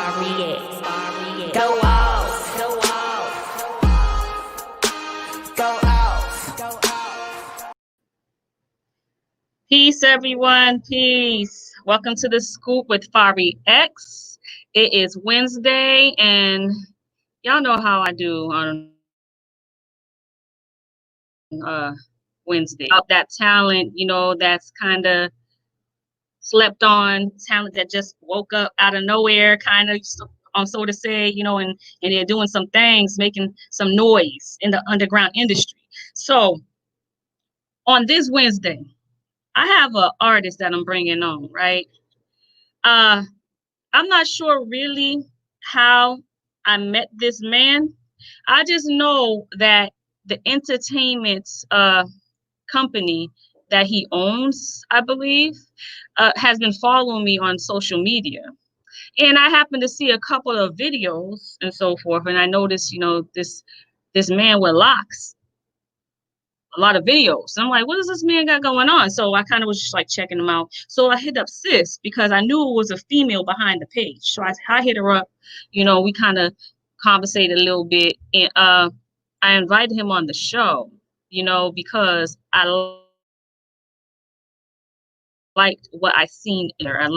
Go off. Go off. Go off. Peace, everyone. Peace. Welcome to the Scoop with Fari X. It is Wednesday, and y'all know how I do on Wednesday. About that talent, that's kind of slept on, talent that just woke up out of nowhere, kind of, so to say, and they're doing some things, making some noise in the underground industry. So on this Wednesday, I have an artist that I'm bringing on, right? I'm not sure really how I met this man. I just know that the entertainment company that he owns, I believe, has been following me on social media. And I happened to see a couple of videos and so forth, and I noticed, this man with locks, a lot of videos. I'm like, what does this man got going on? So I kind of was just like checking him out. So I hit up Sis because I knew it was a female behind the page. So I hit her up, we kind of conversated a little bit, and I invited him on the show, because I liked what I seen there. I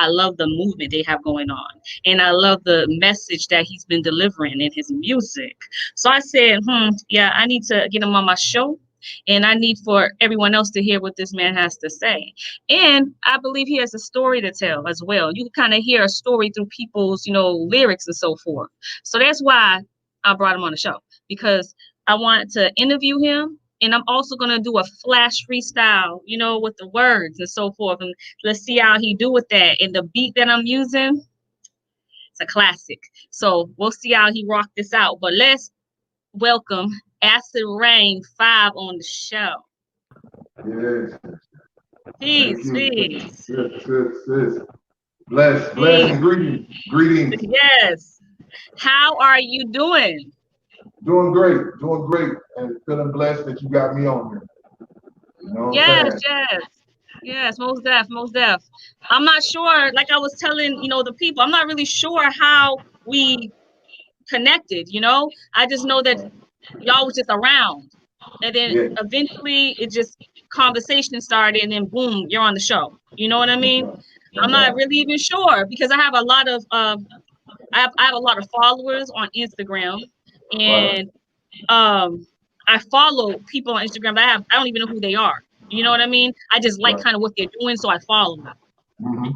love the movement they have going on, and I love the message that he's been delivering in his music. So I said, yeah, I need to get him on my show, and I need for everyone else to hear what this man has to say. And I believe he has a story to tell as well. You can kind of hear a story through people's, lyrics and so forth. So that's why I brought him on the show, because I wanted to interview him. And I'm also going to do a flash freestyle, with the words and so forth. And let's see how he do with that. And the beat that I'm using, it's a classic. So we'll see how he rock this out. But let's welcome Acid Reign5 on the show. Yes. Peace, peace. Yes. Bless and greetings. Yes. How are you doing? Doing great, and feeling blessed that you got me on here. Yes, most def. I'm not sure, like I was telling, the people, I'm not really sure how we connected, I just know that y'all was just around, and then eventually it just conversation started, and then boom, you're on the show. You know what I mean? I'm not really even sure, because I have a lot of I have a lot of followers on Instagram, and I follow people on Instagram, but I don't even know who they are. You know what I mean? I just like kind of what they're doing, so I follow them. Mm-hmm.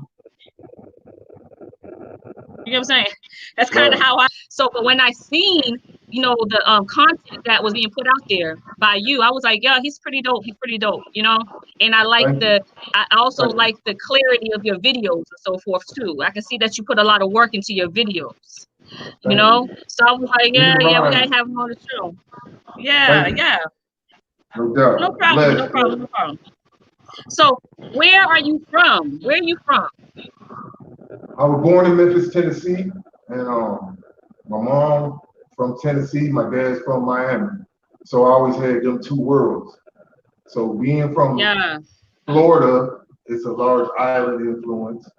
You know what I'm saying? That's kind of how but when I seen, the content that was being put out there by you, I was like, yeah, he's pretty dope, and I like I also like the clarity of your videos and so forth too. I can see that you put a lot of work into your videos, so I was like, yeah, we gotta have him on the show. Yeah. No doubt. No problem. So where are you from? I was born in Memphis, Tennessee, and my mom from Tennessee, my dad's from Miami. So I always had them two worlds. So being from Florida, it's a large island influence,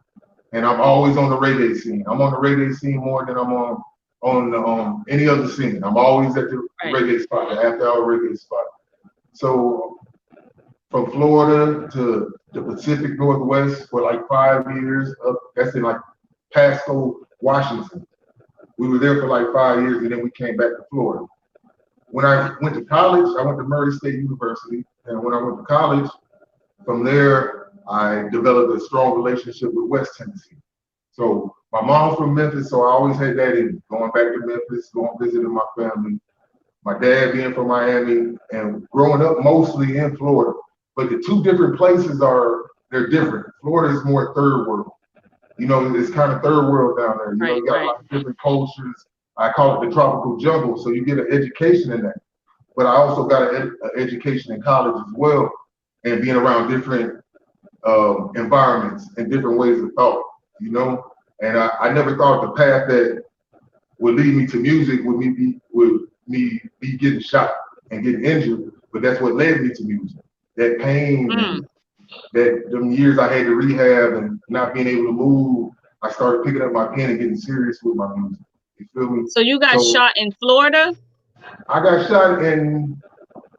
and I'm always on the reggae scene. I'm on the reggae scene more than I'm on any other scene. I'm always at the reggae spot, the after hour reggae spot. So from Florida to the Pacific Northwest for like 5 years, that's in like Pasco, Washington. We were there for like 5 years, and then we came back to Florida. When I went to college, I went to Murray State University, and when I went to college, from there, I developed a strong relationship with West Tennessee. So my mom's from Memphis, so I always had that in me, going back to Memphis, going visiting my family. My dad being from Miami, and growing up mostly in Florida. But the two different places they're different. Florida is more third world. It's kind of third world down there. You got a lot of different cultures. I call it the tropical jungle. So you get an education in that. But I also got an education in college as well, and being around different environments and different ways of thought, And I never thought the path that would lead me to music would me be getting shot and getting injured, but that's what led me to music. That pain, that them years I had to rehab and not being able to move, I started picking up my pen and getting serious with my music. You feel me? So you got shot in Florida? I got shot in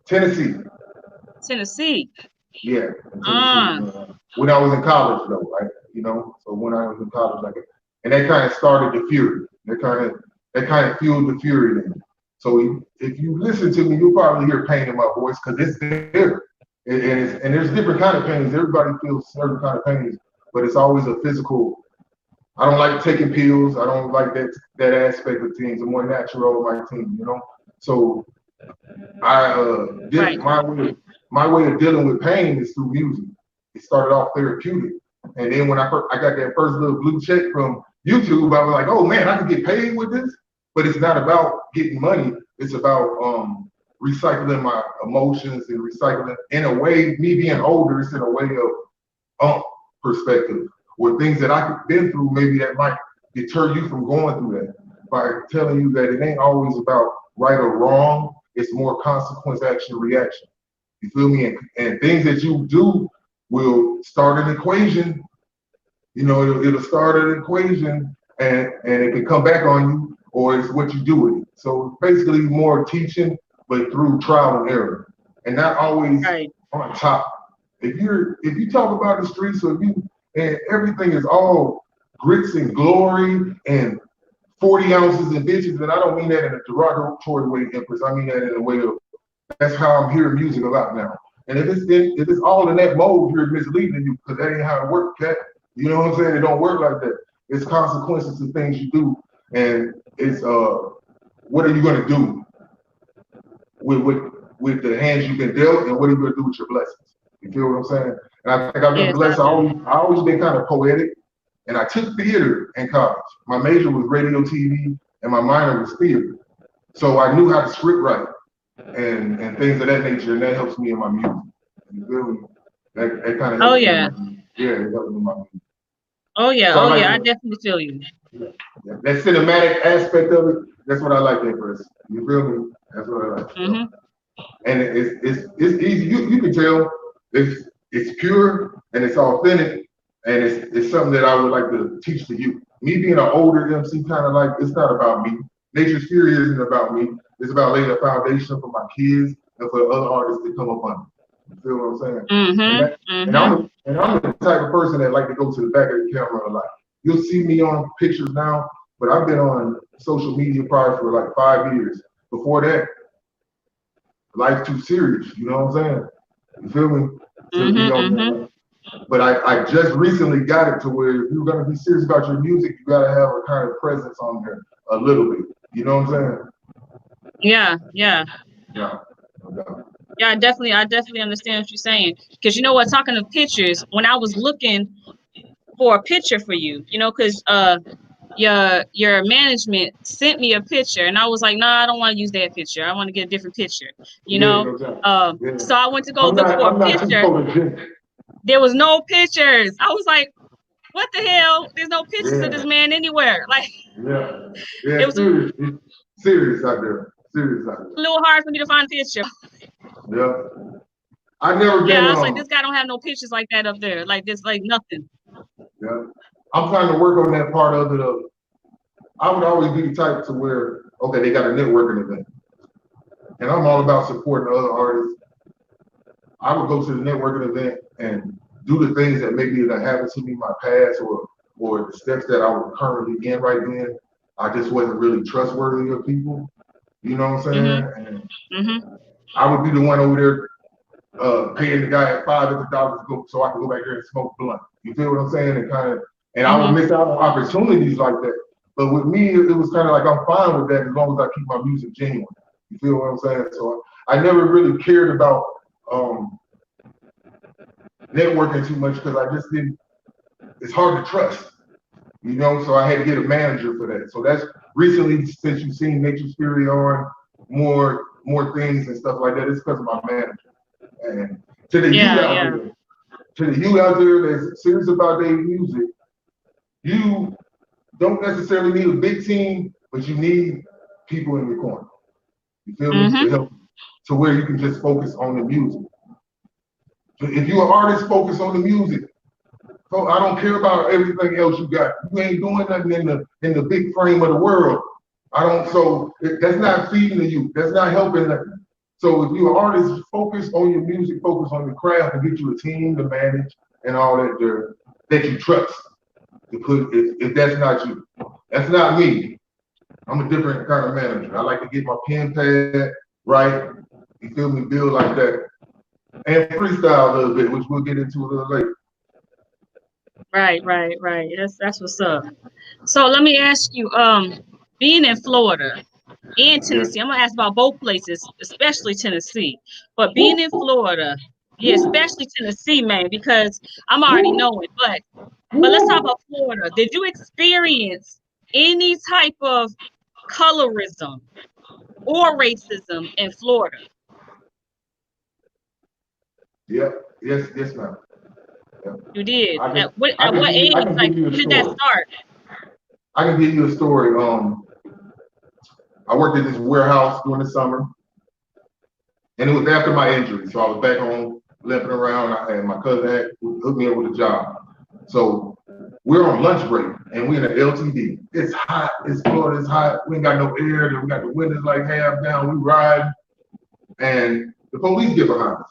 Tennessee. Tennessee. Yeah, in Tennessee. When I was in college, though, right? You know, so when I was in college, like, and that kind of started the fury. That kind of fueled the fury in me. So if you listen to me, you'll probably hear pain in my voice because it's there. And there's different kind of pains. Everybody feels certain kind of pains, but it's always a physical. I don't like taking pills. I don't like that aspect of things. I'm more natural with my team, you know. So my way of dealing with pain is through music. It started off therapeutic, and then when I got that first little blue check from YouTube, I was like, oh man, I can get paid with this. But it's not about getting money. It's about recycling my emotions and recycling in a way. Me being older, it's in a way of perspective, where things that I've been through, maybe that might deter you from going through that. By telling you that it ain't always about right or wrong. It's more consequence, action, reaction. You feel me? And things that you do will start an equation. You know, it'll start an equation, and it can come back on you, or it's what you do with it. So basically more teaching, but through trial and error, and not always on top. If you talk about the streets, and everything is all grits and glory and 40 ounces and bitches, and I don't mean that in a derogatory way, Empress. I mean that in a way of that's how I'm hearing music about now. And if it's all in that mode, you're misleading you because that ain't how it works, cat. You know what I'm saying? It don't work like that. It's consequences to things you do, and it's what are you gonna do with the hands you've been dealt, and what are you gonna do with your blessings? You feel what I'm saying? And I think I've been blessed. I always been kind of poetic, and I took theater in college. My major was radio, TV, and my minor was theater. So I knew how to script write and things of that nature, and that helps me in my music. You feel me? That kind of helps me. It helps me in my music. I definitely feel you. Yeah. That cinematic aspect of it, that's what I like, Empress. You feel me? That's what I like. Mm-hmm. And it's easy. You can tell it's pure and it's authentic, and it's something that I would like to teach to you. Me being an older MC, kind of like, it's not about me. Nature's Fury isn't about me. It's about laying a foundation for my kids and for other artists to come up on. You feel what I'm saying? Mm-hmm. And I'm the type of person that like to go to the back of the camera a lot. You'll see me on pictures now, but I've been on social media probably for like 5 years. Before that, life's too serious. You know what I'm saying? You feel me? But I just recently got it to where if you're gonna be serious about your music, you gotta have a kind of presence on there a little bit. You know what I'm saying? Yeah. I definitely understand what you're saying. Because you know what, talking of pictures, when I was looking for a picture for you, you know, because your management sent me a picture, and I was like, nah, I don't want to use that picture. I want to get a different picture, you know. So I went to go look for a picture. There was no pictures. I was like, what the hell? There's no pictures of this man anywhere. Like, it was serious out there. A little hard for me to find a picture. Yeah. I never been. I was like, this guy don't have no pictures like that up there. Like this, like nothing. Yeah. I'm trying to work on that part of it. I would always be the type to where, okay, they got a networking event. And I'm all about supporting other artists. I would go to the networking event and do the things that maybe that happened to me in my past or the steps that I was currently in right then. I just wasn't really trustworthy of people. You know what I'm saying? And I would be the one over there paying the guy $500 to go so I can go back there and smoke blunt. You feel what I'm saying? And I would miss out on opportunities like that. But with me, it was kind of like I'm fine with that as long as I keep my music genuine. You feel what I'm saying? So I never really cared about networking too much because I just didn't. It's hard to trust, you know. So I had to get a manager for that. So that's recently since you've seen Nature's Fury on more things and stuff like that. It's because of my manager. And to the you out there that's serious about their music, you don't necessarily need a big team, but you need people in your corner. You feel me? To help, to where you can just focus on the music. If you're an artist, focus on the music. So I don't care about everything else you got. You ain't doing nothing in the big frame of the world. I don't. So that's not feeding you. That's not helping nothing. So if you're an artist, focus on your music, focus on your craft, and get you a team to manage and all that that you trust. To put if that's not you, that's not me. I'm a different kind of manager. I like to get my pen pad right. You feel me? Build like that, and freestyle a little bit, which we'll get into a little later. Right. That's what's up. So let me ask you, being in Florida and Tennessee, I'm gonna ask about both places, especially Tennessee. But being in Florida, yeah, especially Tennessee, man, because I'm already knowing. But let's talk about Florida. Did you experience any type of colorism or racism in Florida? Yep. Yes, ma'am. Yep. You did. At what give age? you, I can Like, give you a when did that story. start? I can give you a story. I worked at this warehouse during the summer, and it was after my injury. So I was back home limping around, and my cousin had hooked me up with a job. So we're on lunch break, and we're in an LTD. It's hot. It's Florida. It's hot. We ain't got no air. We got the windows like half down. We ride, and the police get behind us.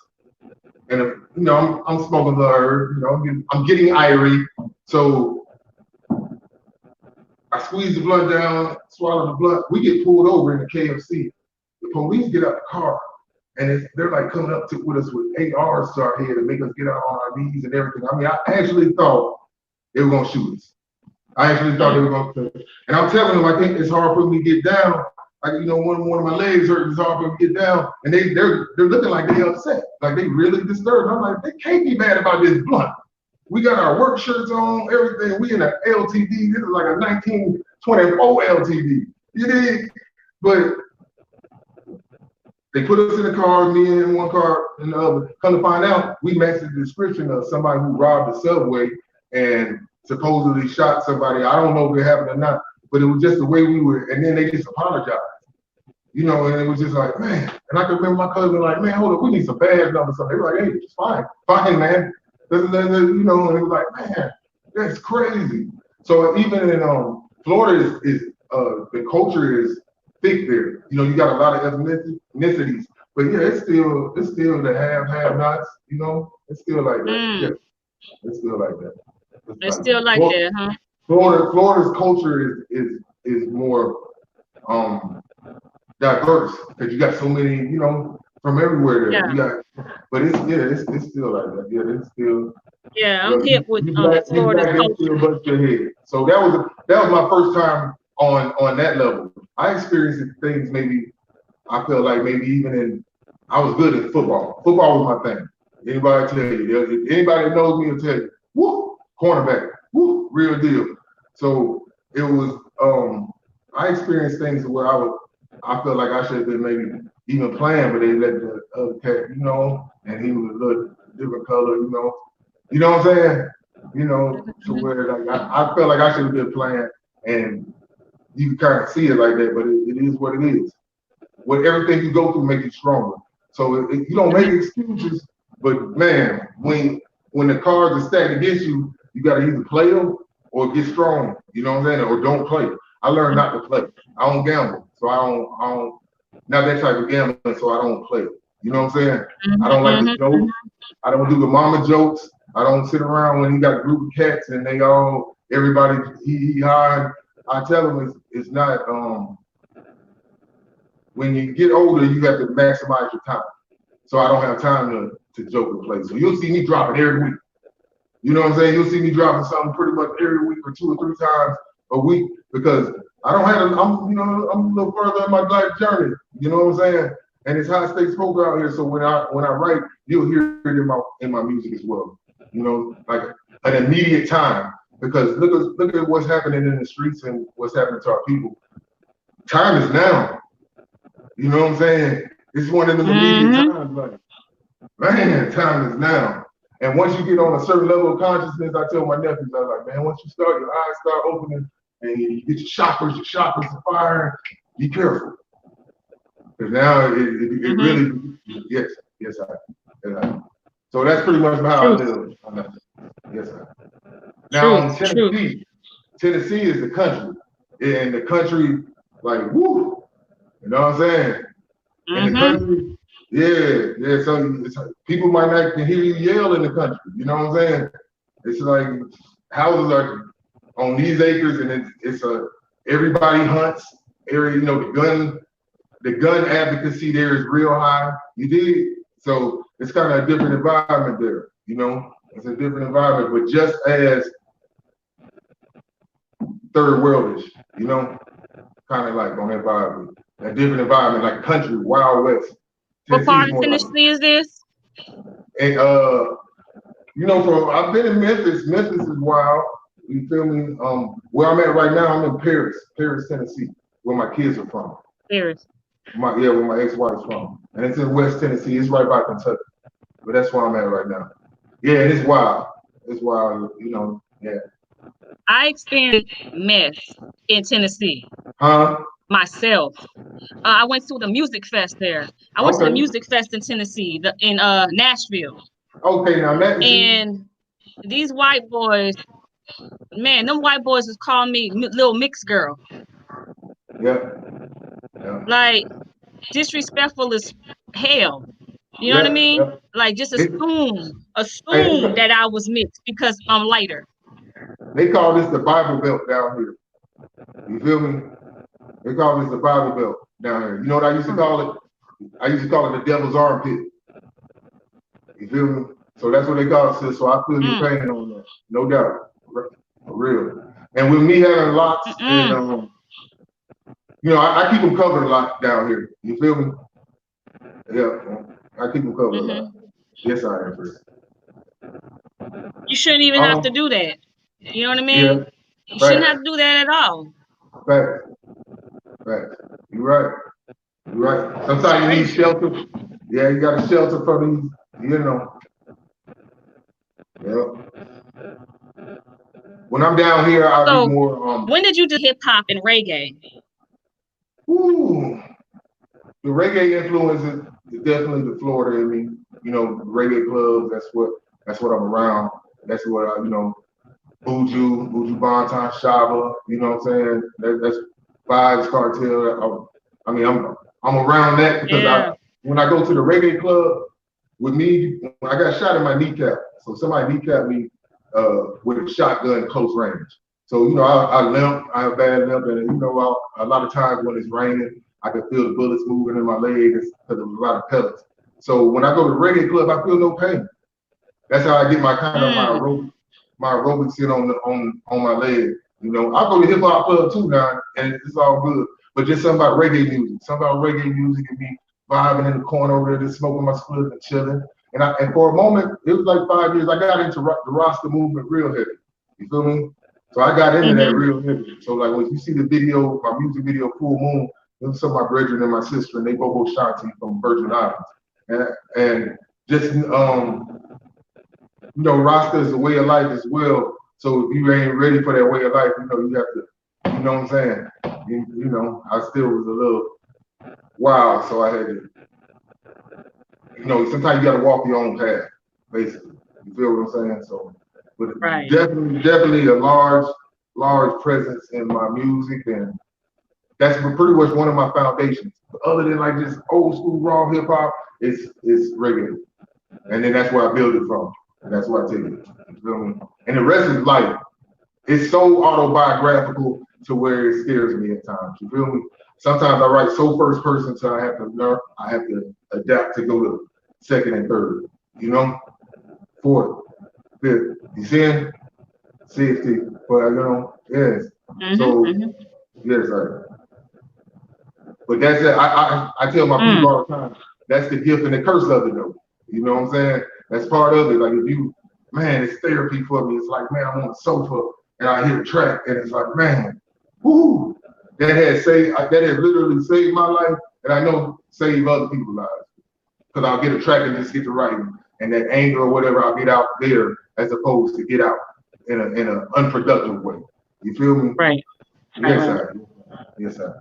And you know, I'm smoking the herb. You know, I'm getting irie. So I squeeze the blunt down, swallow the blunt. We get pulled over in the KFC. The police get out the car, and they're like coming up with us with ARs to our head and make us get out on our knees and everything. I mean, I actually thought they were gonna shoot us. I actually thought they were gonna. And I'm telling them, I think it's hard for me to get down. Like, you know, one of my legs hurt. It's hard for me to get down, and they're looking like they upset, like they really disturbed. I'm like, they can't be mad about this blunt. We got our work shirts on, everything. We in an LTD. This is like a 1924 LTD. You dig? But they put us in the car, me in one car and the other. Come to find out, we matched the description of somebody who robbed the subway and supposedly shot somebody. I don't know if it happened or not, but it was just the way we were. And then they just apologized. You know, and it was just like, man. And I can remember my cousin like, man, hold up, we need some badge numbers. They were like, hey, it's fine, man. You know, and it was like, man, that's crazy. So even in Florida is the culture is thick there. You know, you got a lot of ethnicities, but yeah, it's still the have-nots. You know, it's still like that. Yeah, it's still like that. It's still like that, huh? Florida's culture is more diverse because you got so many, you know, from everywhere there. Yeah. You got, but it's still like that. Yeah, it's still. Yeah, I'm hip with Florida's culture. So that was my first time on that level. I experienced things maybe I felt like maybe even I was good at football. Football was my thing. Anybody tell you? Anybody that knows me will tell you. Woo, cornerback. Woo, real deal. So it was. I experienced things where I felt like I should have been maybe even playing, but they let the other cat, you know, and he was a little different color, you know. You know what I'm saying? You know, to where like I felt like I should have been playing, and you can kind of see it like that, but it is what it is. What everything you go through makes you stronger. So you don't make excuses, but man, when the cards are stacked against you, you got to either play them or get strong. You know what I'm saying? Or don't play. I learned not to play. I don't gamble, so I don't not that type of gambling, so I don't play. You know what I'm saying? I don't like the jokes. I don't do the mama jokes. I don't sit around when you got a group of cats and everybody he hide. I tell them it's not. When you get older, you have to maximize your time. So I don't have time to joke and play. So you'll see me dropping every week. You know what I'm saying? You'll see me dropping something pretty much every week or 2 or 3 times a week because I don't have. I'm a little further in my life journey. You know what I'm saying? And it's high stakes poker out here. So when I write, you'll hear it in my music as well. You know, like an immediate time. Because look at what's happening in the streets and what's happening to our people. Time is now. You know what I'm saying? It's one of them immediate times. Like, man, time is now. And once you get on a certain level of consciousness, I tell my nephews, I was like, man, once you start, your eyes start opening, and you get your shoppers are firing. Be careful. Because now it really, yes, I. So that's pretty much how I live. Yes, sir. Now, Truth. Tennessee is the country. And the country, like, woo, you know what I'm saying? In the country, yeah. So people might not can hear you yell in the country. You know what I'm saying? It's like houses are on these acres, and it's a everybody hunts. You know, the gun advocacy there is real high. You dig? So it's kind of a different environment there. You know, it's a different environment, but just as third worldish. You know, kind of like on that vibe. A different environment, like country, Wild West. What part of Tennessee is this? And you know, I've been in Memphis. Memphis is wild. You feel me? Where I'm at right now, I'm in Paris, Tennessee, where my kids are from. Paris. Where my ex-wife's from, and it's in West Tennessee. It's right by Kentucky, but that's where I'm at right now. Yeah, it's wild. It's wild. You know. Yeah. I experienced meth in Tennessee. Huh? Myself. I went to the music fest there. I went to the music fest in Tennessee, in Nashville. Okay, now that. And these white boys, man, them white boys was calling me little mixed girl. Yeah. Like disrespectful as hell. You know what I mean? Yeah. Like just assume that I was mixed because I'm lighter. They call this the Bible Belt down here. You feel me? They call this the Bible Belt down here. You know what I used to call it? I used to call it the devil's armpit. You feel me? So that's what they call it, sis. So I feel your pain on that. No doubt. For real. And with me having locks and you know, I keep them covered a lot down here. You feel me? Yeah, I keep them covered a lot. Yes, I am, Chris. You shouldn't even have to do that. You know what I mean? Yeah. You shouldn't have to do that at all. Right. You're right. Sometimes you need shelter. Yeah, you got to shelter from these, you know. Yeah. When I'm down here, I'll be more. When did you do hip hop and reggae? Ooh, the reggae influence is definitely the Florida in me. You know, reggae clubs. That's what I'm around. That's what you know. Buju Banton, Shaba. You know what I'm saying? That's Vibes Cartel. I mean, I'm around that because when I go to the reggae club with me, I got shot in my kneecap. So somebody kneecapped me with a shotgun close range. So, you know, I limp, I have bad limp, and you know, a lot of times when it's raining, I can feel the bullets moving in my legs because of a lot of pellets. So when I go to the reggae club, I feel no pain. That's how I get my kind of my aerobics in on my leg. You know, I go to hip hop club too now, and it's all good. But just something about reggae music, and me vibing in the corner over there, just smoking my split and chilling. And for a moment, it was like 5 years, I got into the Rasta movement real heavy. You feel me? So I got into that real heavy. So like when you see the video, my music video, Full Moon, it was some of my brethren and my sister, and they both Shanti from Virgin Islands. And just you know, Rasta is a way of life as well. So if you ain't ready for that way of life, you know, you have to, you know what I'm saying? You know, I still was a little wild, so I had to, you know, sometimes you got to walk your own path, basically. You feel what I'm saying? So, but definitely a large presence in my music, and that's pretty much one of my foundations. Other than like just old school raw hip hop, it's reggae, and then that's where I build it from. And that's what I tell you. You feel me? And the rest is life. It's so autobiographical to where it scares me at times. You feel me? Sometimes I write so first person, so I have to learn, I have to adapt to go to second and third. You know? Fourth, fifth. You see it? 60. But you know, yes. So yes, but that's it. I tell my people all the time, that's the gift and the curse of it though. You know what I'm saying? That's part of it. Like if you, man, it's therapy for me. It's like, man, I'm on the sofa and I hear a track and it's like, man, whoo, that has literally saved my life, and I know save other people's lives. Because I'll get a track and just get to writing, and that anger or whatever, I'll get out there as opposed to get out in an unproductive way. You feel me? Right. Yes, sir. Yes, sir.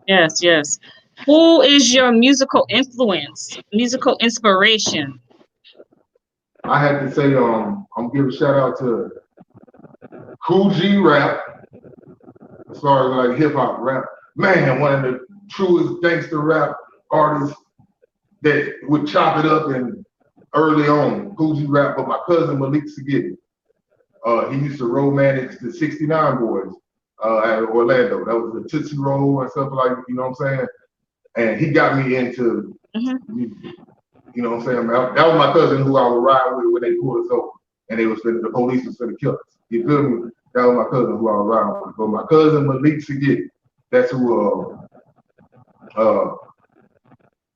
Yes. Who is your musical influence, musical inspiration? I had to say, I'm gonna give a shout out to Kool G Rapp, as far as like hip hop rap. Man, one of the truest gangster rap artists that would chop it up and early on, Kool G Rapp. But my cousin Malik Sagidi, he used to roll manage the 69 Boys at Orlando. That was the Tootsie Roll and stuff like, you know what I'm saying? And he got me into music. You know what I'm saying? That was my cousin who I would ride with when they pulled us over, and the police was finna kill us. You feel me? That was my cousin who I would ride with. But my cousin Malik Sagidi, that's who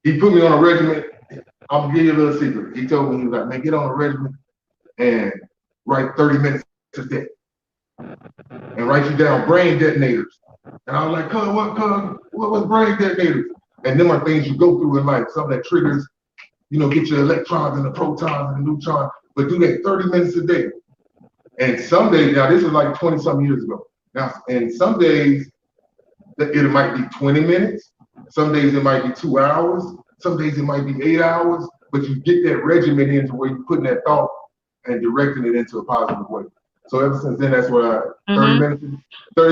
he put me on a regiment. I'm gonna give you a little secret. He told me, he was like, man, get on a regiment and write 30 minutes a day. And write you down brain detonators. And I was like, cuz, what was brain detonators? And them are things you go through in life, something that triggers, you know, get your electrons and the protons and the neutrons, but do that 30 minutes a day. And some days, now this is like 20 some years ago. Now, and some days it might be 20 minutes. Some days it might be 2 hours. Some days it might be 8 hours, but you get that regimen into where you're putting that thought and directing it into a positive way. So ever since then, that's what 30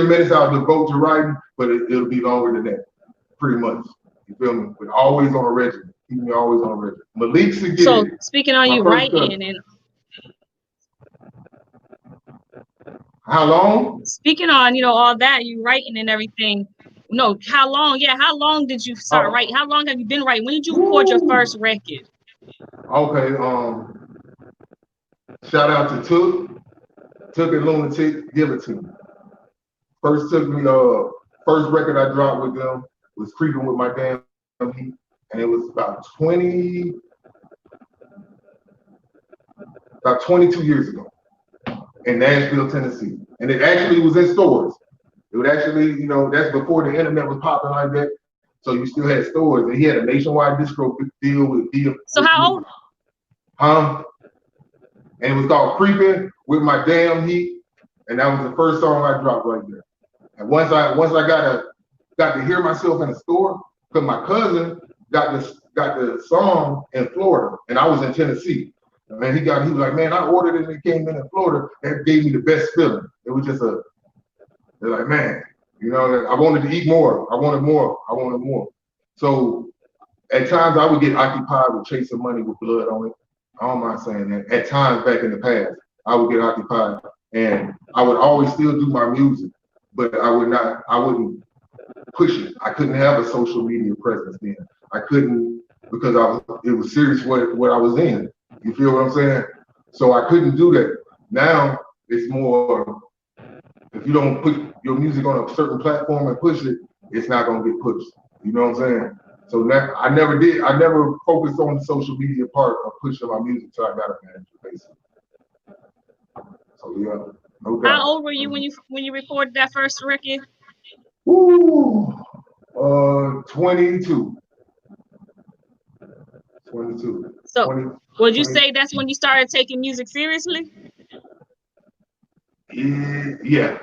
minutes I'll devote to writing, but it'll be longer than that, pretty much. You feel me? But always on a regimen. Keep me always on a regimen. Malik Sagidi. So speaking on you writing and how long? Speaking on, you know, all that, you writing and everything. No, how long? Yeah, how long did you start writing? How long have you been writing? When did you record your first record? Okay, shout out to Took and Lunatic, Give It To Me. First record I dropped with them was Creeping With My Damn Heat, and it was about 22 years ago in Nashville, Tennessee. And it actually was in stores. It would actually, you know, that's before the internet was popping like that. So you still had stores, and he had a nationwide distro deal with DMV. So how old? And it was called Creeping With My Damn Heat, and that was the first song I dropped right there. And once I got to hear myself in the store, because my cousin got the song in Florida, and I was in Tennessee. And he was like, man, I ordered it and it came in Florida. That gave me the best feeling. It was just they're like, man, you know, I wanted to eat more. I wanted more. So at times I would get occupied with chasing money with blood on it. I don't mind saying that. At times back in the past, I would get occupied, and I would always still do my music, but I wouldn't push it. I couldn't have a social media presence then. I couldn't, because it was serious what I was in. You feel what I'm saying? So I couldn't do that. Now it's more, if you don't put your music on a certain platform and push it, it's not gonna get pushed. You know what I'm saying? So that I never focused on the social media part of pushing my music until I got a manager, basically. So yeah, no doubt. How old were you when you recorded that first record? Ooh, 22. 22. So 20, would you say that's when you started taking music seriously? Yeah.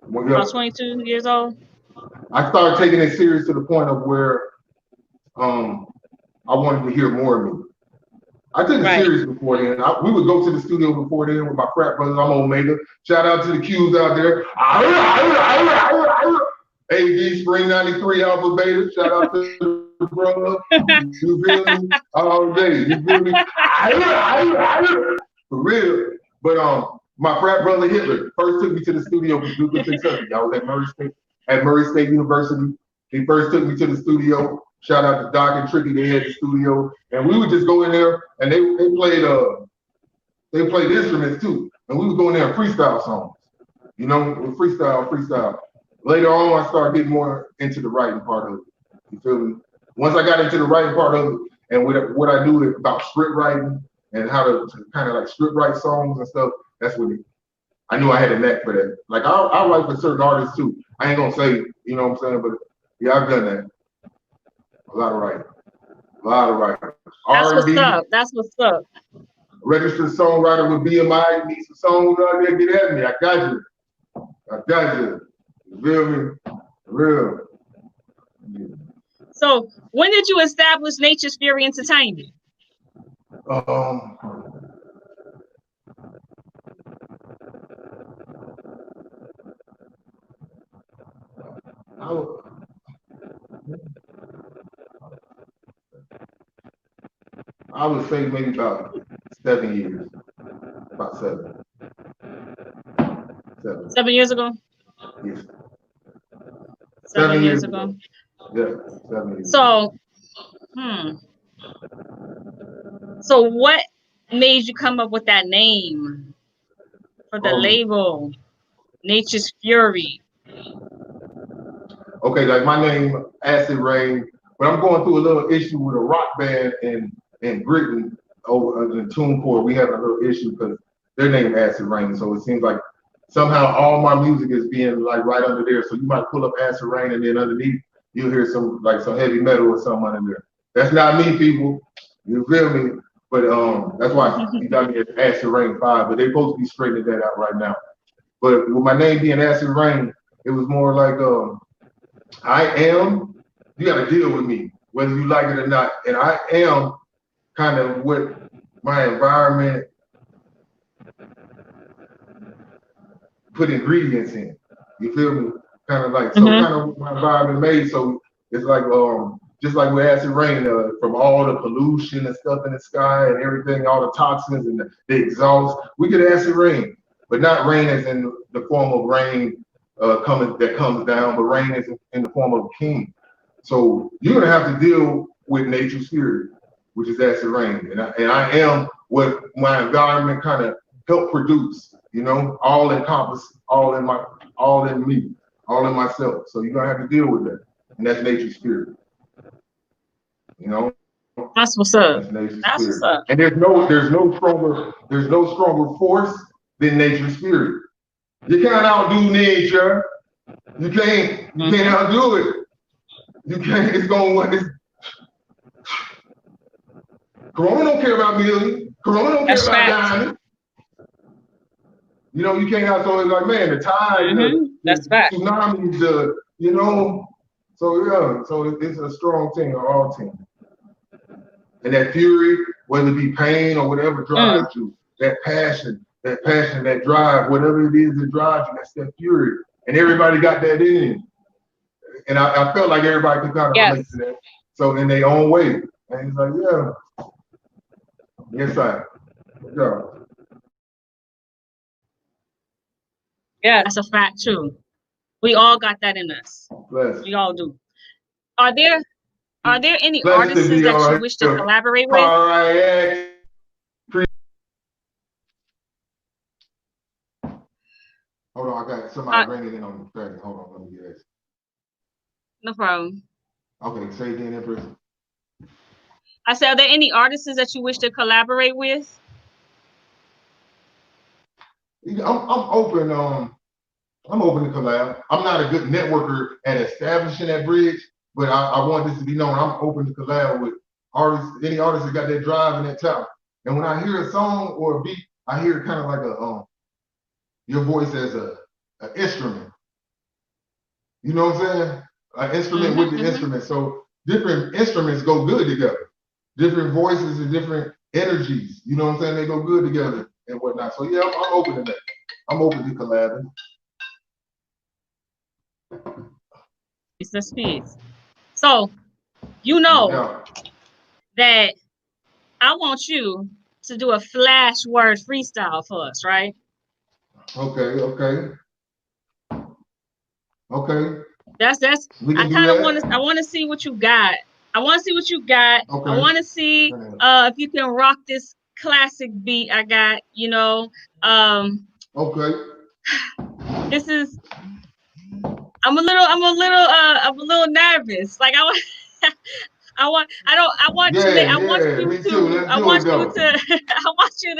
Well, About 22 years old? I started taking it serious to the point of where I wanted to hear more of me. I took it serious before then. We would go to the studio before then with my frat brothers. I'm Omega. Shout out to the Qs out there. AD Spring 93 Alpha Beta. Shout out to the brother. You feel me? All day. You feel me? For real. But my frat brother Hitler first took me to the studio with Duke of Kentucky. I was at Murray State University. He first took me to the studio. Shout out to Doc and Tricky, they had the studio. And we would just go in there and they played instruments too. And we would go in there and freestyle songs. You know, with freestyle. Later on, I started getting more into the writing part of it. You feel me? Once I got into the writing part of it, and what I knew about script writing and how to kind of like script write songs and stuff, that's when I knew I had a knack for that. Like I write for certain artists too. I ain't gonna say, you know what I'm saying, but yeah, I've done that. A lot of writing. That's what's up. Registered songwriter with BMI. Need some songs out there, get at me. I got you. You feel me? Real. Yeah. So when did you establish Nature's Fury Entertainment? I would say maybe about 7 years. About 7. 7 years ago? Yes. 7 years ago. Yeah, 7 years. So, So what made you come up with that name for the label, Nature's Fury? Okay, like my name, Acid Reign, but I'm going through a little issue with a rock band in Britain over in TuneCore. We have a little issue because their name Acid Reign, so it seems like somehow all my music is being like right under there. So you might pull up Acid Reign and then underneath you'll hear some heavy metal or something under there. That's not me, people. You feel me? But that's why you got me at AcidReign5, but they're supposed to be straightening that out right now. But with my name being Acid Reign, it was more like you gotta deal with me, whether you like it or not. And I am kind of what my environment put ingredients in. You feel me? Kind of like, so kind of what my environment made. So it's like, just like with Acid Reign, from all the pollution and stuff in the sky and everything, all the toxins and the exhaust, we get acid rain, but not rain as in the form of rain that comes down, but rain is in the form of a king. So you're gonna have to deal with nature's spirit, which is acid rain, and I am what my environment kind of helped produce. You know, all encompass, all in me, all in myself. So you're gonna have to deal with that, and that's nature's spirit. You know, that's what's up. That's what's up. And there's no stronger force than nature's spirit. You can't outdo nature. You can't outdo it. You can't. It's Corona don't care about millions. Corona don't care about diamonds. You know, you can't have, so it's like, man, the tide, that's the tsunamis, you know. So yeah, so it's a strong team, an all team. And that fury, whether it be pain or whatever drives you, that passion, that drive, whatever it is that drives you, that's that fury. And everybody got that in. And I felt like everybody could kind of relate to that. So in their own way. And it's like, yeah. Yes, yeah. Yeah, that's a fact too. We all got that in us. We all do. Are there any artists that you wish to collaborate with? Hold on, I got somebody ringing in on the thing. Hold on, let me get this. No problem. Okay, say again, Empress. I said, are there any artists that you wish to collaborate with? I'm open. I'm open to collab. I'm not a good networker at establishing that bridge, but I want this to be known. I'm open to collab with artists, any artist that got that drive and that talent. And when I hear a song or a beat, I hear it kind of like your voice as an instrument. You know what I'm saying? An instrument with the instrument. So different instruments go good together. Different voices and different energies. You know what I'm saying? They go good together and whatnot. So yeah, I'm open to that. I'm open to collabing. It's the speeds. So you know that I want you to do a flash word freestyle for us, right? Okay. That's I kind of want to see what you got. I want to see what you got. Okay. I want to see if you can rock this classic beat I got, you know. Okay. This is I'm a little nervous. Like I want you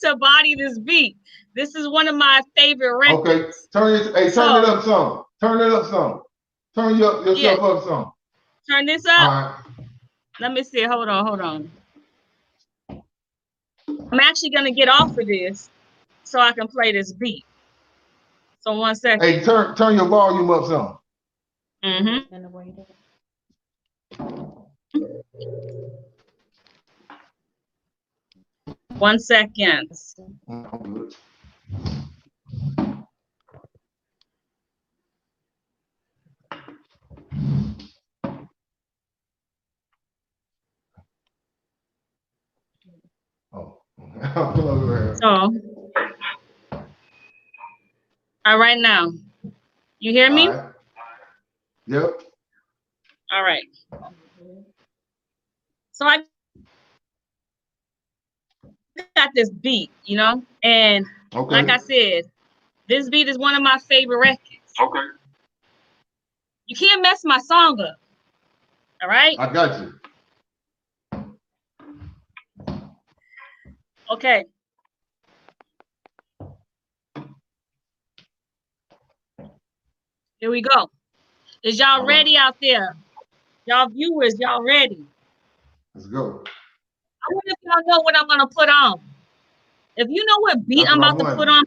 to body this beat. This is one of my favorite records. Okay, turn it up some. Turn it up some. Turn yourself up some. Turn this up. All right. Let me see. Hold on. I'm actually gonna get off of this so I can play this beat. So 1 second. Hey, turn your volume up some. 1 second. Oh. All right now. You hear me? All right. Yep. All right. So I got this beat, you know, and like I said, this beat is one of my favorite records. Okay. You can't mess my song up. All right? I got you. Okay. Here we go. Is y'all ready out there? Y'all viewers, y'all ready? Let's go. I wonder if y'all know what I'm gonna put on. If you know what beat I'm about to put on,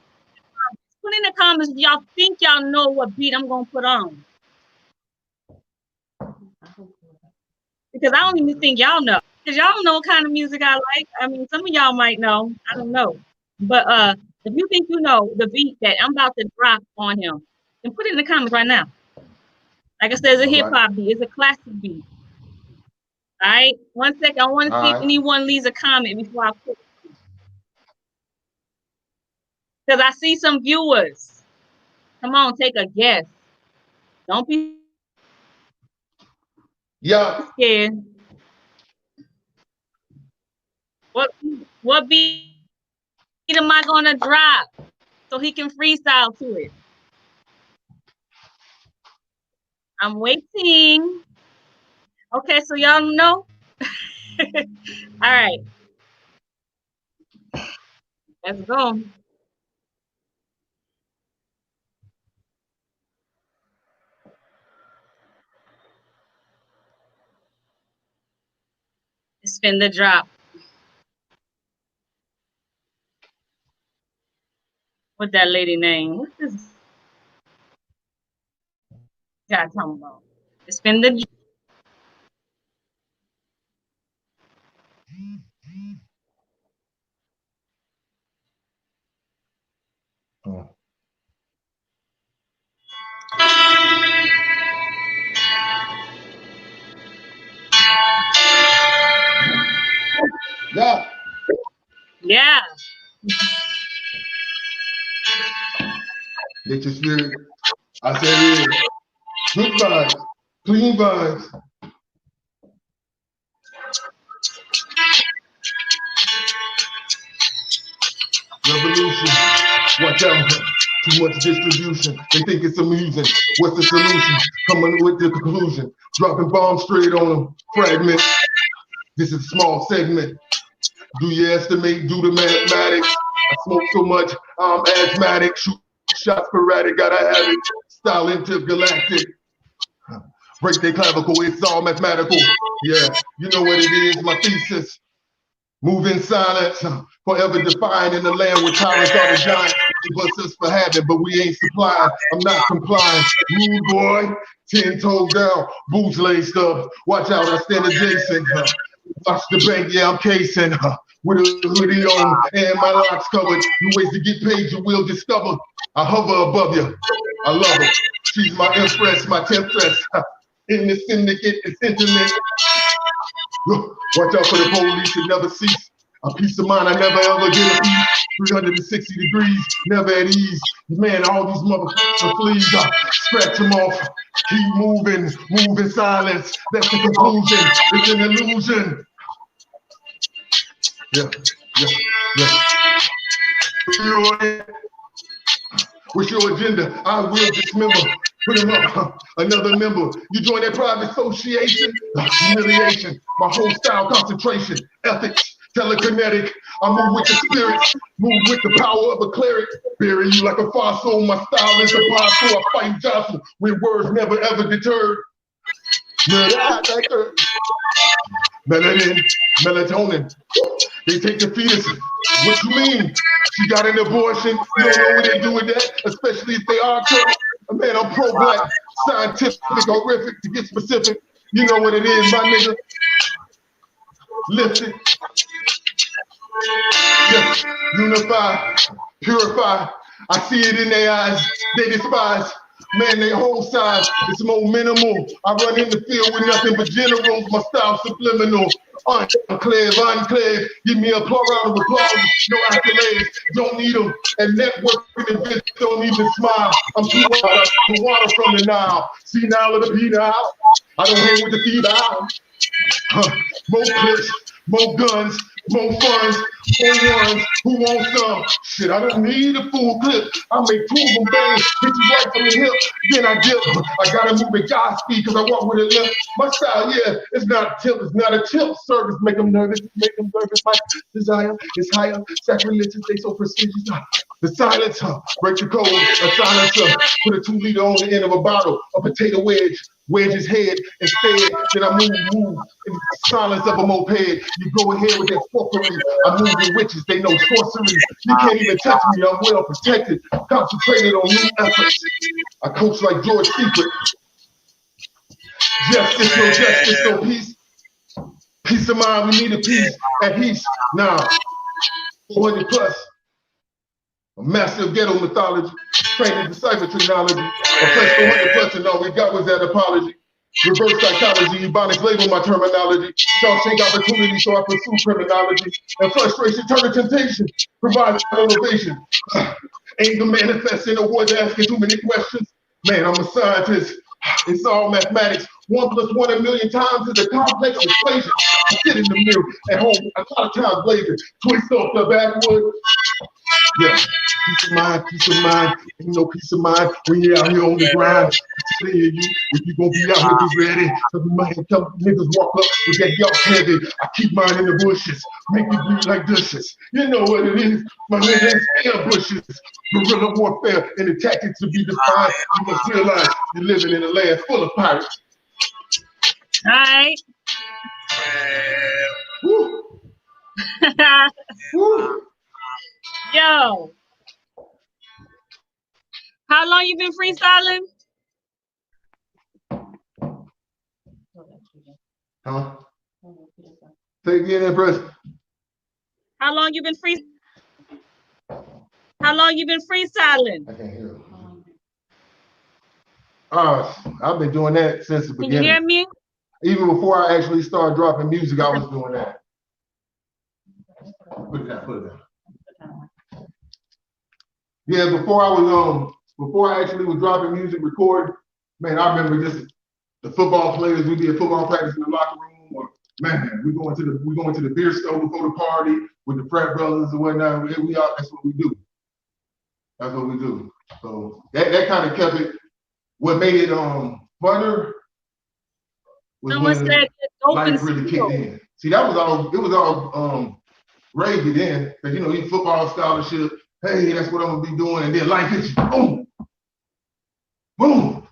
put in the comments if y'all think y'all know what beat I'm gonna put on. Because I don't even think y'all know. Because y'all don't know what kind of music I like. I mean, some of y'all might know. I don't know. But if you think you know the beat that I'm about to drop on him, then put it in the comments right now. Like I said, it's a hip-hop beat. It's a classic beat. All right? 1 second. I want to see if anyone leaves a comment before I put it. Because I see some viewers. Come on, take a guess. Don't be scared. What beat am I gonna drop so he can freestyle to it? I'm waiting. Okay, so y'all know. All right. Let's go. Spin the drop. What that lady name? What's this guy talking about? Spin the Yeah. Yeah. Get your spirit. I said it. Good vibes. Clean vibes. Revolution. Watch out. Too much distribution. They think it's amusing. What's the solution? Coming with the conclusion. Dropping bombs straight on them. Fragment. This is a small segment. Do you estimate? Do the mathematics. I smoke so much, I'm asthmatic. Shoot shots sporadic. Gotta have it. Style intergalactic. Break their clavicle. It's all mathematical. Yeah, you know what it is. My thesis. Move in silence, forever defined in the land where tyrants are the giants. They bust us for having, but we ain't supplying. I'm not complying. Rude boy, 10 toes down, boots laced up. Watch out, I stand adjacent. Watch the bank, yeah, I'm casing. With a hoodie on and my locks covered. New ways to get paid, you will discover. I hover above you. I love her. She's my empress, my temptress. In the syndicate, it's intimate. Watch out for the police, it never cease. A peace of mind, I never ever get a peace. 360 degrees, never at ease. Man, all these motherfuckers fleas, scratch them off. Keep moving, move in silence. That's the conclusion. It's an illusion. Yeah. What's your agenda? I will dismember. Put him up, another member. You join that private association? Humiliation. My whole style, concentration, ethics, telekinetic. I move with the spirits, move with the power of a cleric. Bury you like a fossil. My style is apostle. I fight jostle with words never ever deterred. Melanin, melatonin. They take the fetus. What you mean? She got an abortion. You don't know what they do with that, especially if they are church. Man, I'm pro-black, scientific, horrific, to get specific. You know what it is, my nigga. Lift it. Yes, unify, purify. I see it in their eyes. They despise. Man, they whole size, it's more minimal. I run in the field with nothing but generals. My style subliminal. Enclave, give me a round of applause. No accolades, don't need them. And networking events don't even smile. I'm too wild, I'm water from the Nile. See now of the penile. I don't hang with the female. More clips, more guns, more funds, more ones who want some. Shit, I don't need a full clip. I make two of them bang, hit you right from the hip, then I dip. I gotta move at God speed because I walk with a limp. My style, yeah, it's not a tip, it's not a tip. Service make them nervous, My desire is higher, sacrilegious, they so prestigious. The silence, break the code, a silencer. Put a 2 liter on the end of a bottle, a potato wedge his head instead. Then I move in the silence of a moped. You go ahead with that fuckery. I'm moving witches, they know sorcery. You can't even touch me, I'm well protected. Concentrated on new efforts. I coach like George Secret. Justice, no peace. Peace of mind, we need a peace at peace. Now, 400 plus. A massive ghetto mythology, training deciphertory knowledge, a place 400 plus, and all we got was that apology. Reverse psychology, ebonics label my terminology. Shawshank opportunity, so I pursue criminology. And frustration turn to temptation, provides motivation. Anger manifests in awards asking too many questions. Man, I'm a scientist. It's all mathematics. 1 + 1 a million times is a complex equation. I sit in the mirror at home, a lot of times blazing. Twist off the backwood. Yeah, peace of mind, ain't no peace of mind when you're out here on the grind. I tell you, if you gonna be out here, be ready. Cause we might have niggas walk up with that y'all heavy. I keep mine in the bushes, make you bleed like dishes. You know what it is, my niggas in bushes. Guerrilla warfare and the tactics to be defined. You must realize you're living in a land full of pirates. All right. Woo. Woo. Yo, how long you been freestyling? Huh? Say again, Empress. How long you been How long you been freestyling? I can't hear. I've been doing that since the beginning. Can you hear me? Even before I actually started dropping music, I was doing that. Put it down. Yeah, before I actually was dropping music, recording, man, I remember just the football players. We did football practice in the locker room, or man, we going to the beer store before the party with the frat brothers and whatnot. That's what we do. That's what we do. So that kind of kept it. What made it funner was when life really kicked in. See, it was all Reggae then, because you know, he football scholarship. Hey, that's what I'm gonna be doing, and then life hits you, boom, boom,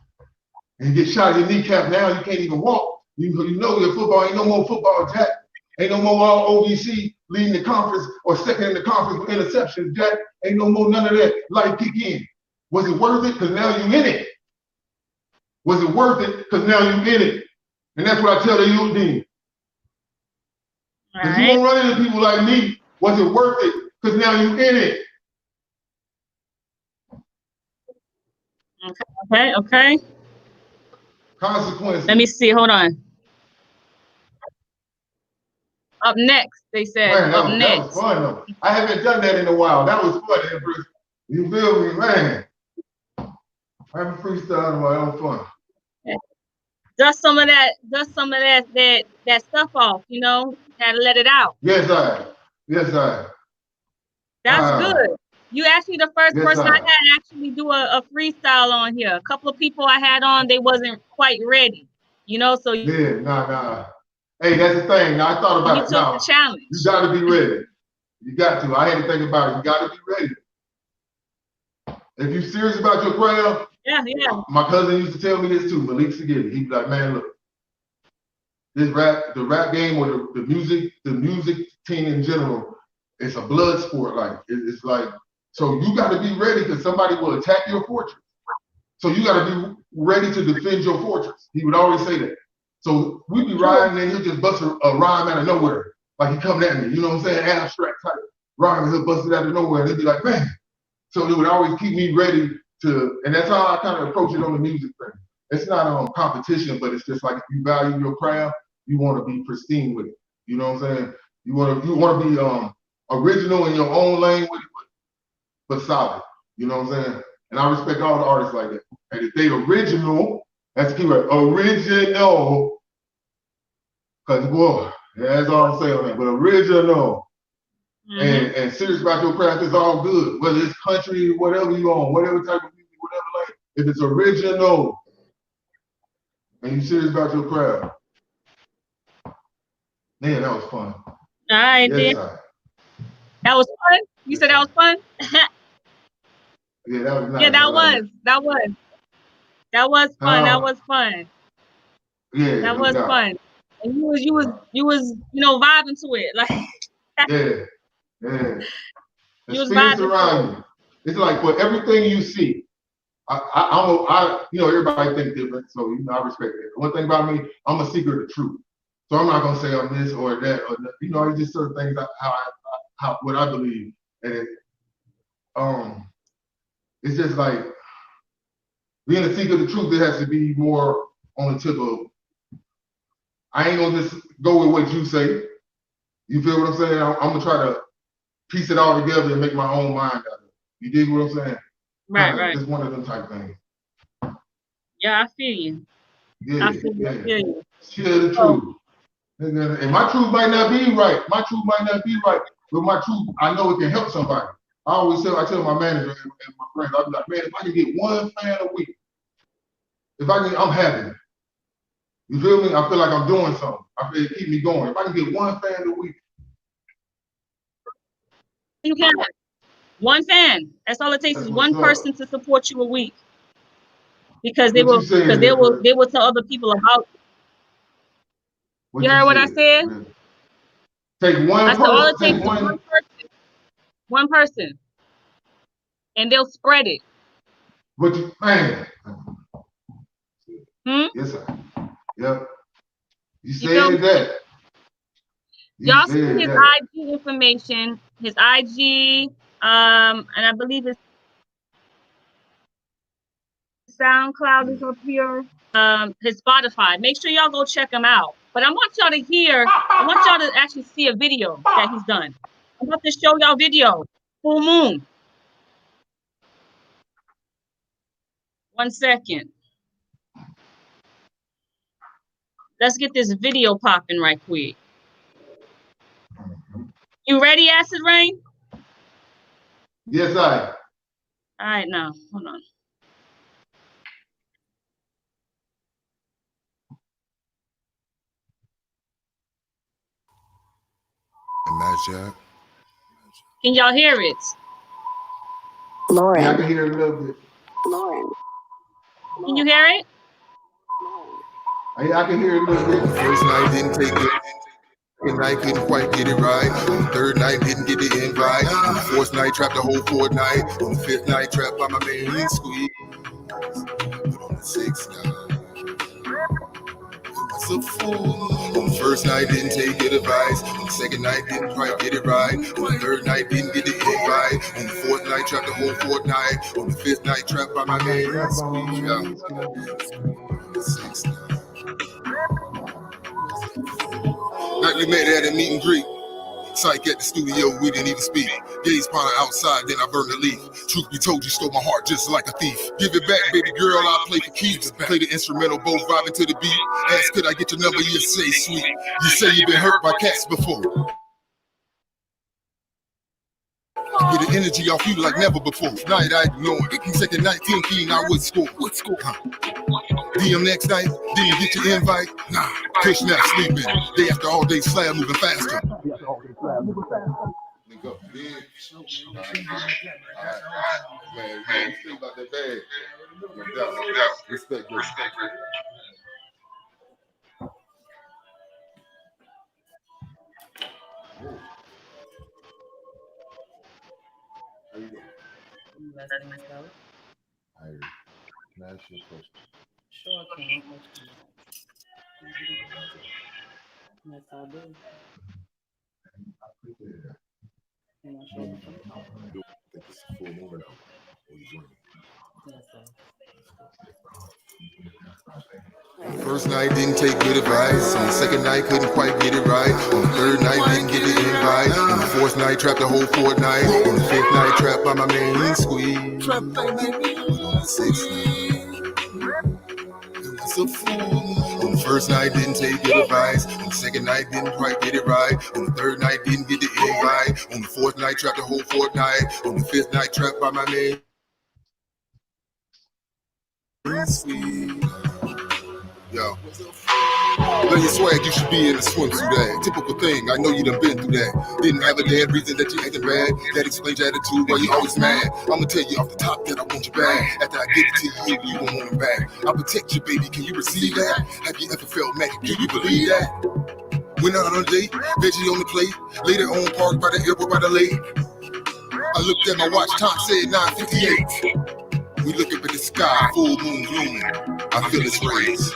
and you get shot in your kneecap. Now you can't even walk. You know your football ain't no more football, Jack. Ain't no more all OVC leading the conference or second in the conference with interceptions, Jack. Ain't no more none of that. Life kick in. Was it worth it? Because now you in it. Was it worth it? Because now you in it, and that's what I tell the youth then. If you don't run into people like me, was it worth it? Because now you in it. Okay. Consequences. Let me see. Hold on. Up next, they said. Man, up next. That was fun though. I haven't done that in a while. That was fun, Empress. You feel me, man? I haven't freestyled in my own fun. Dust some of that stuff off, you know. Gotta let it out. Yes, I. That's good. You actually the first person I had actually do a freestyle on here. A couple of people I had on, they wasn't quite ready, you know. So nah. Hey, that's the thing. Now, I thought about it. Took the challenge. You got to be ready. You got to. I had to think about it. You got to be ready. If you're serious about your craft, yeah. My cousin used to tell me this too. Malik Sagiri. He'd be like, man, look, the rap game or the music team in general, it's a blood sport. Like it's like. So you got to be ready because somebody will attack your fortress. So you got to be ready to defend your fortress. He would always say that. So we'd be riding and he'll just bust a rhyme out of nowhere. Like he coming at me, you know what I'm saying? Abstract type rhyme, and he'll bust it out of nowhere. And he'd be like, man. So it would always keep me ready and that's how I kind of approach it on the music thing. It's not competition, but it's just like if you value your craft, you want to be pristine with it. You know what I'm saying? You want to be original in your own lane with it, but solid. You know what I'm saying? And I respect all the artists like that. And if they original, that's the key word, original. Cause boy, that's all I'm saying on that. But original. And serious about your craft is all good. Whether it's country, whatever you on, whatever type of music, whatever like. If it's original and you serious about your craft, man, that was fun. All right, yes, that was fun. You said that was fun. Yeah, that was nice. Yeah, that was fun. That was fun. Yeah, that was fun. And you was vibing to it, like. yeah. You was spirits vibing around you. It's like for everything you see. Everybody think different, so I respect it. One thing about me, I'm a seeker of the truth. So I'm not gonna say I'm this or that or that. It's just certain things how what I believe. And it's just like being a seeker of the truth, it has to be more on the tip of, I ain't gonna just go with what you say. You feel what I'm saying? I'm gonna try to piece it all together and make my own mind out of it. You dig what I'm saying? Right. It's one of them type things. Yeah, I feel you. Yeah, I feel you. Share the truth. And my truth might not be right. But my truth, I know it can help somebody. I tell my manager and my friends, I'll be like, man, if I can get one fan a week, I'm happy. You feel me? I feel like I'm doing something. I feel it keep me going. If I can get one fan a week. You can. One fan. That's all it takes is one person to support you a week. Because they will tell other people about you. You heard what I said? Man. Take one person. All it takes is one person. One person. And they'll spread it. But man. Yes, sir. Yep. You said that. Y'all see his IG information. His IG, and I believe it's SoundCloud is up here. His Spotify. Make sure y'all go check him out. But I want y'all to actually see a video that he's done. I'm about to show y'all video. Full moon. 1 second. Let's get this video popping right quick. You ready, Acid Reign? Yes, I. All right, now hold on. Imagine. Can y'all hear it? Lauren. Yeah, I can hear it a little bit. Lauren. Can you hear it? I can hear it a little bit. First night didn't take it. Second night couldn't quite get it right. On the third night didn't get the invite. On the fourth night trapped the whole fortnight. On the fifth night trapped by my main squeeze. But on the sixth night, I was a fool. On the first night didn't take good advice. On the second night didn't quite get it right. On the third night didn't get the invite. On the fourth night trapped the whole fortnight. On the fifth night trapped by my main squeeze. On the sixth night. Night we met at a meet and greet. Psych at the studio, we didn't even speak. Gaze spotted outside, then I burned the leaf. Truth be told, you stole my heart just like a thief. Give it back, baby girl, I'll play for keeps. Play the instrumental, both vibing to the beat. Ask, could I get your number? You say, sweet. You say you've been hurt by cats before. I get the energy off you like never before. Night I ignored. Second night, 10 keen, I would score. DM next night, didn't get your invite. Nah, push nap, sleeping. Day after all day slab moving faster. Go. Man, think about that bag. Respect. How you doing? Can I ask you a question? Sure, I can. What question? Yes, I do. I appreciate that. Can I show you? I think it's a full moon now. What are you doing? That's all. First night didn't take good advice. On the second night couldn't quite get it right. On the third night didn't get the invite. On the fourth night trapped the whole fortnight. On the fifth night trapped by my main squeeze. On the sixth night, it was a fool. On the first night didn't take good advice. On the second night didn't quite get it right. On the third night didn't get the invite. On the fourth night trapped the whole fortnight. On the fifth night trapped by my main squeeze. Yo. Love your swag, you should be in a swimsuit ad. Typical thing, I know you done been through that. Didn't have a damn reason that you acting bad. That explains your attitude, why you always mad. I'ma tell you off the top that I want you back. After I give it to you, you won't want them back. I'll protect you, baby, can you receive that? Have you ever felt magic, do you believe that? Went out on a date, veggie on the plate. Later on, parked by the airport by the lake. I looked at my watch, time said 9:58. We look up at the sky, full moon glooming. I feel its rays.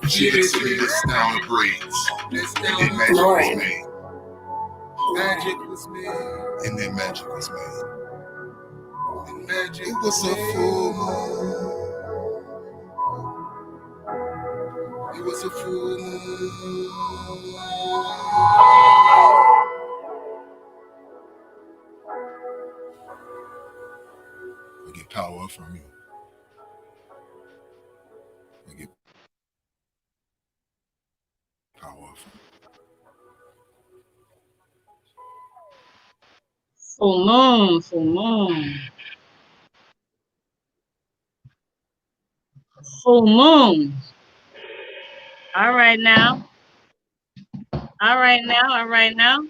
She looks at me, this now in braids. And then magic was made. Magic was made. And then magic was made. And magic it was a full moon. It was a full moon. I get power from you. I get power from you. Full moon, full moon. Full moon. All right now. All right now, all right now.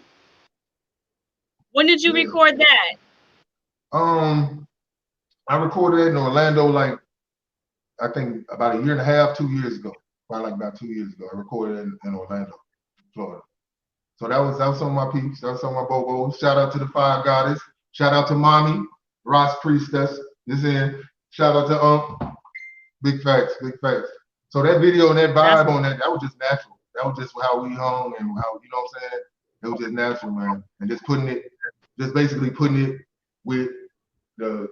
When did you record that? I recorded it in Orlando, like I think about a year and a half, 2 years ago. Probably like about 2 years ago. I recorded it in Orlando, Florida. So that was some of my peeps. That was some of my bobos. Shout out to the Five Goddess. Shout out to Mommy, Ross Priestess. This in. Shout out to Big facts, big facts. So that video and that vibe on that was just natural. That was just how we hung and how, you know what I'm saying? It was just natural, man. And just basically putting it with the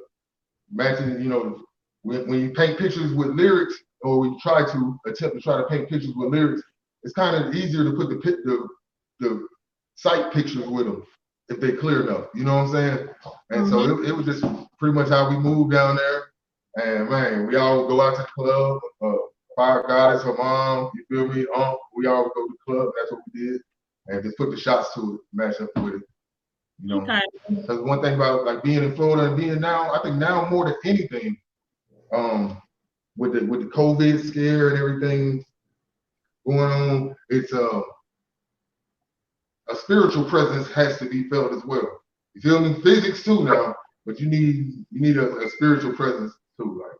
matching, you know, when you paint pictures with lyrics, or when you attempt to paint pictures with lyrics, it's kind of easier to put the sight pictures with them if they're clear enough. You know what I'm saying? And so it was just pretty much how we moved down there. And man, we all would go out to the club. Fire Goddess, her mom, you feel me? We all would go to the club. That's what we did, and just put the shots to it, match up with it. You know, because one thing about like being in Florida and being now, I think now more than anything, with the COVID scare and everything going on, it's a spiritual presence has to be felt as well. You feel me? Physics too now, but you need a spiritual presence too, like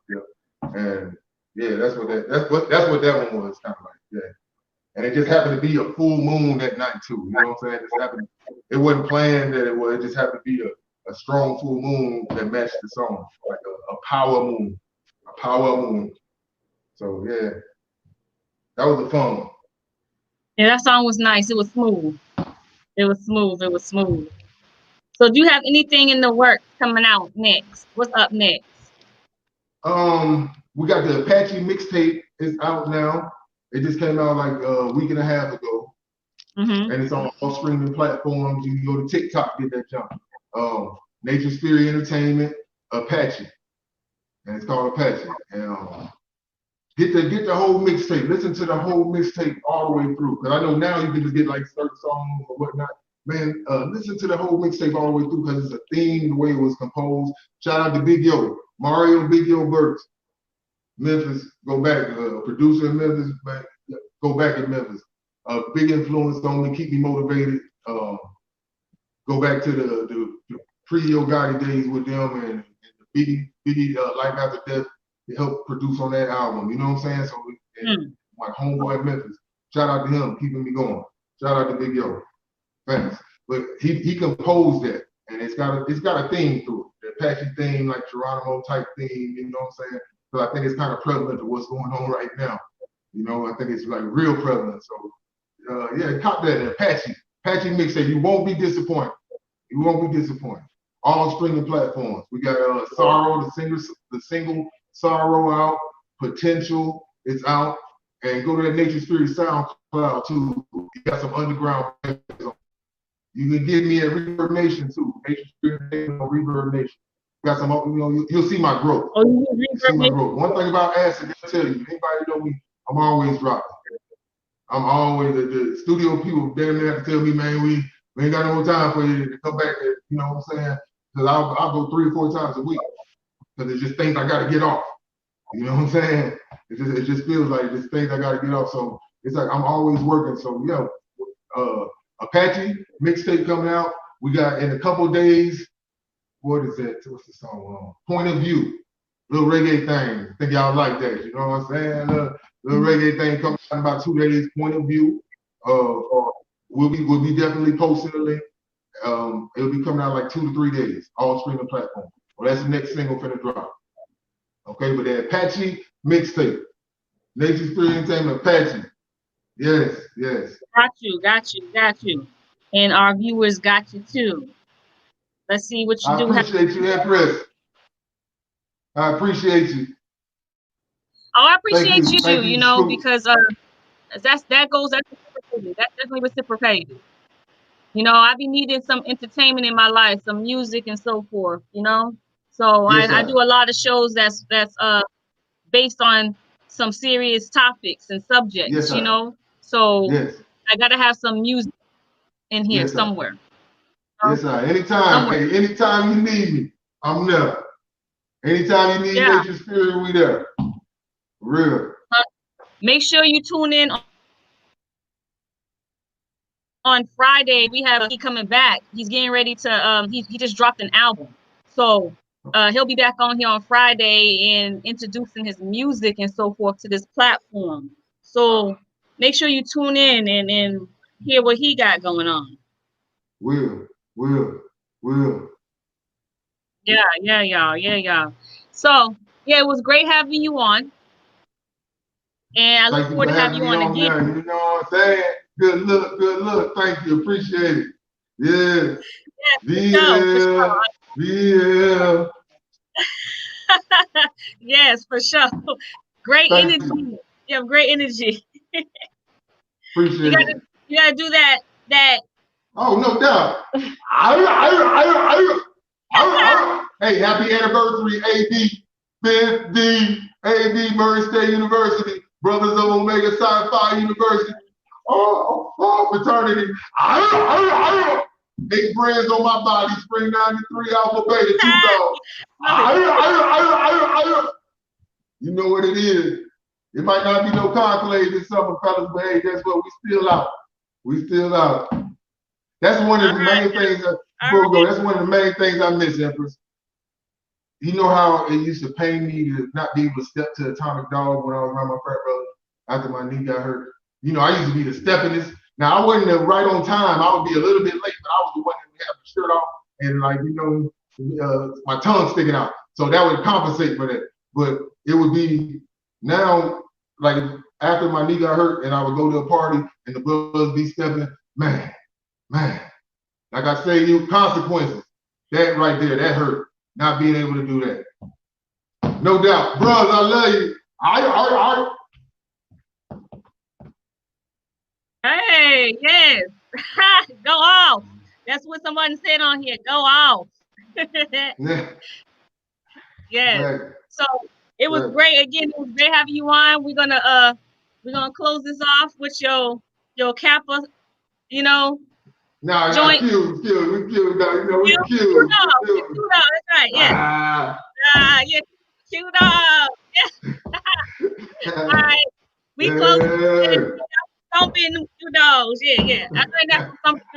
and yeah, that's what that one was kind of like, yeah. And it just happened to be a full moon that night too. You know what I'm saying? It happened. It wasn't planned that it was. It just happened to be a strong full moon that matched the song, like a power moon, So yeah, that was a fun one. Yeah, that song was nice. It was smooth. It was smooth. So do you have anything in the works coming out next? What's up next? We got the Apache mixtape. It's out now. It just came out like a week and a half ago. And it's on all streaming platforms. You can go to TikTok, get that jump. Nature's Fury Entertainment, Apache. And it's called Apache. And get the whole mixtape. Listen to the whole mixtape all the way through. Because I know now you can just get like certain songs or whatnot. Man, listen to the whole mixtape all the way through because it's a theme, the way it was composed. Shout out to Big Yo, Mario Big Yo Burks. Memphis, go back, producer in Memphis, man, go back in Memphis. Big influence on me, keep me motivated. Go back to the pre-Yo Gotti days with them and the Biggie Life After Death to help produce on that album. You know what I'm saying? So my homeboy in Memphis, shout out to him, keeping me going. Shout out to Big Yo. Thanks. But he composed that, and it's got a theme to it. The Apache theme, like Geronimo type theme, you know what I'm saying? So I think it's kind of prevalent to what's going on right now. You know, I think it's like real prevalent. So yeah, cop that Apache mixtape. You won't be disappointed. All streaming platforms. We got Sorrow, the single Sorrow out, Potential is out, and go to that Nature Spirit SoundCloud too. You got some underground. You can get me at Reverb Nation too. Nature Spirit on Reverb Nation. Got some, you'll see my growth. Oh, you see my growth. One thing about Acid, I'll tell you, anybody know me, I'm always dropping. I'm always, the studio people damn near have to tell me, man, we ain't got no time for you to come back and, you know what I'm saying? Because I'll go 3 or 4 times a week. Because it's just things I got to get off. You know what I'm saying? It just feels like it's things I got to get off. So it's like I'm always working. So, yeah, Apache mixtape coming out. We got in a couple of days. What is that? What's the song? Point of View. Little reggae thing. I think y'all like that. You know what I'm saying? Little reggae thing coming out in about 2 days. Point of View. We'll be definitely posting a link. It'll be coming out like 2 to 3 days. All streaming platforms. Well, that's the next single finna drop. Okay, but the Apache mixtape. Nature Spirit Entertainment Apache. Yes. Got you. And our viewers got you too. Let's see what you do. I appreciate you, Empress. I appreciate you. Oh, I appreciate you too, you know, because that's definitely reciprocated. You know, I be needing some entertainment in my life, some music and so forth, you know. So yes, I do a lot of shows that's based on some serious topics and subjects, you know. So I gotta have some music in here somewhere. Yes, sir. Anytime, hey, anytime you need me, I'm there. Anytime you need Nature Spirit, we there. Real. Make sure you tune in on Friday. We have he coming back. He's getting ready to he just dropped an album. So he'll be back on here on Friday and introducing his music and so forth to this platform. So make sure you tune in and hear what he got going on. Will. Yeah. So yeah, it was great having you on. And I look forward to having you on again. There, you know what I'm saying? Good look. Thank you. Appreciate it. Yeah. Yeah. Yes, for sure. Great energy. You have great energy. Appreciate it. You gotta do that. Oh, no doubt. Hey, happy anniversary, AD 50, AD Murray State University, Brothers of Omega Sci-Fi University. Fraternity. 8 brands on my body, Spring 93, Alpha Beta, 2 dogs. You know what it is. It might not be no conclave this summer, fellas, but hey, guess what? We still out. That's one of the main things. That's one of the main things I miss, Empress. You know how it used to pain me to not be able to step to Atomic Dog when I was around my frat brother after my knee got hurt. You know, I used to be the steppingest. Now I wasn't right on time. I would be a little bit late, but I was the one that would have the shirt off and, like, you know, my tongue sticking out. So that would compensate for that. But it would be now, like, after my knee got hurt and I would go to a party and the brothers be stepping, man, like I say, you consequences. That right there, that hurt. Not being able to do that. No doubt. Brothers, I love you. Hey, yes. Go off. That's what someone said on here. Go off. Yes. Right. So it was great. Again, it was great having you on. We're gonna close this off with your Kappa, you know. No, joint. We killed. That's right. Yeah. Yeah. Cute up. Yeah. All right. We close. Don't be in them 2 dogs. Yeah. I think that's something.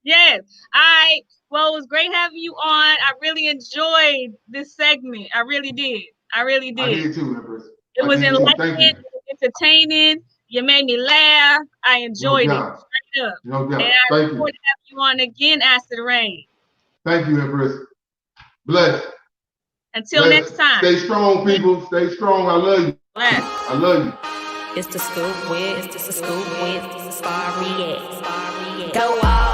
Yes. All right. Well, it was great having you on. I really enjoyed this segment. I really did. I did too, Empress. It was enlightening, entertaining. You made me laugh. I enjoyed it. Straight up. No doubt. And I look forward to having you on again, Acid Reign. Thank you, Empress. Bless. Until next time. Stay strong, people. Stay strong. I love you. Bless. I love you. It's the scoop with, Go off.